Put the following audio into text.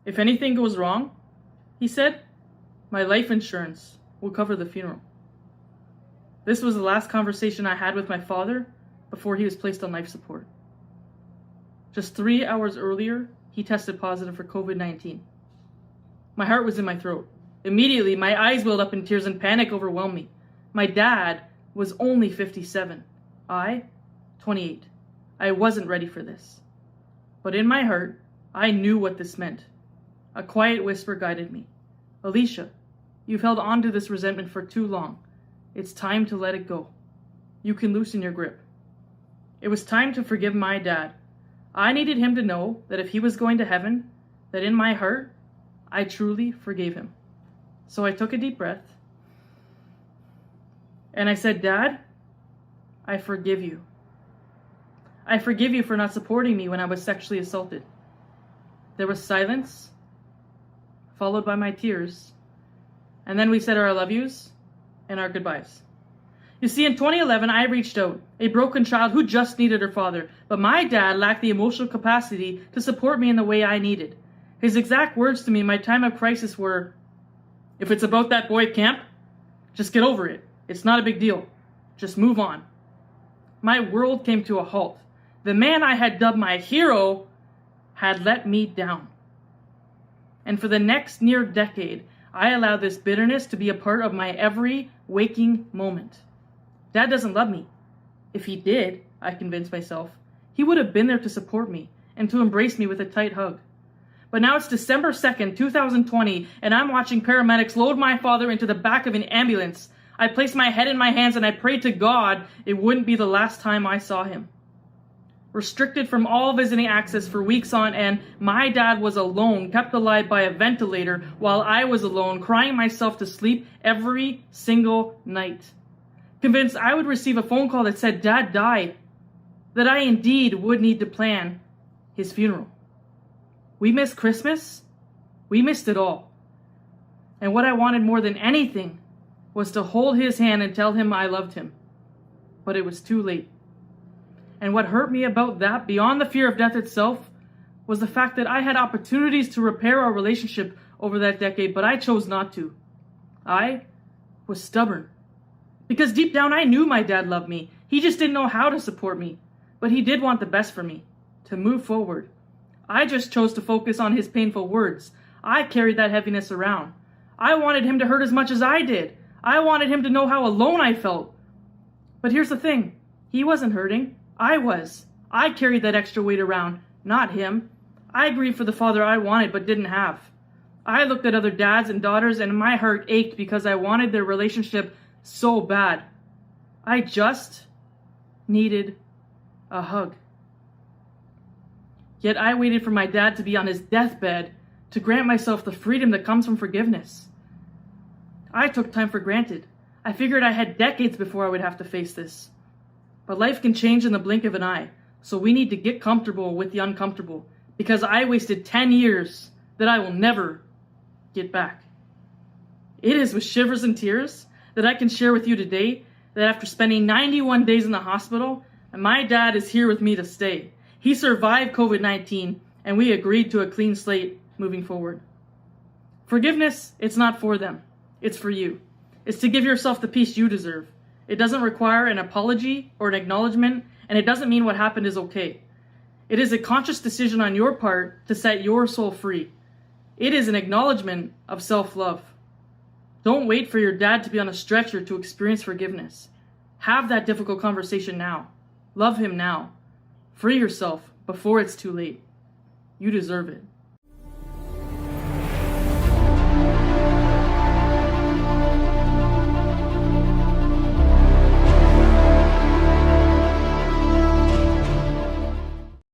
If anything goes wrong, he said, my life insurance will cover the funeral. This was the last conversation I had with my father before he was placed on life support. Just 3 hours earlier, he tested positive for COVID-19. My heart was in my throat. Immediately, my eyes welled up in tears and panic overwhelmed me. My dad was only 57. I, 28. I wasn't ready for this. But in my heart, I knew what this meant. A quiet whisper guided me. Alyssia, you've held on to this resentment for too long. It's time to let it go. You can loosen your grip. It was time to forgive my dad. I needed him to know that if he was going to heaven, that in my heart, I truly forgave him. So I took a deep breath and I said, Dad, I forgive you. I forgive you for not supporting me when I was sexually assaulted. There was silence, followed by my tears, and then we said our I love yous and our goodbyes. You see, in 2011, I reached out, a broken child who just needed her father, but my dad lacked the emotional capacity to support me in the way I needed. His exact words to me in my time of crisis were, if it's about that boy at camp, just get over it. It's not a big deal. Just move on. My world came to a halt. The man I had dubbed my hero had let me down. And for the next near decade, I allowed this bitterness to be a part of my every waking moment. Dad doesn't love me. If he did, I convinced myself, he would have been there to support me and to embrace me with a tight hug. But now it's December 2nd, 2020, and I'm watching paramedics load my father into the back of an ambulance. I placed my head in my hands and I prayed to God it wouldn't be the last time I saw him. Restricted from all visiting access for weeks on end, my dad was alone, kept alive by a ventilator, while I was alone, crying myself to sleep every single night. Convinced I would receive a phone call that said Dad died, that I indeed would need to plan his funeral. We missed Christmas. We missed it all. And what I wanted more than anything was to hold his hand and tell him I loved him. But it was too late. And what hurt me about that, beyond the fear of death itself, was the fact that I had opportunities to repair our relationship over that decade, but I chose not to. I was stubborn. Because deep down I knew my dad loved me. He just didn't know how to support me. But he did want the best for me, to move forward. I just chose to focus on his painful words. I carried that heaviness around. I wanted him to hurt as much as I did. I wanted him to know how alone I felt. But here's the thing. He wasn't hurting. I was. I carried that extra weight around, not him. I grieved for the father I wanted but didn't have. I looked at other dads and daughters and my heart ached because I wanted their relationship so bad. I just needed a hug. Yet I waited for my dad to be on his deathbed to grant myself the freedom that comes from forgiveness. I took time for granted. I figured I had decades before I would have to face this. But life can change in the blink of an eye, so we need to get comfortable with the uncomfortable, because I wasted 10 years that I will never get back. It is with shivers and tears that I can share with you today that after spending 91 days in the hospital, my dad is here with me to stay. He survived COVID-19, and we agreed to a clean slate moving forward. Forgiveness, it's not for them. It's for you. It's to give yourself the peace you deserve. It doesn't require an apology or an acknowledgement, and it doesn't mean what happened is okay. It is a conscious decision on your part to set your soul free. It is an acknowledgement of self-love. Don't wait for your dad to be on a stretcher to experience forgiveness. Have that difficult conversation now. Love him now. Free yourself before it's too late. You deserve it.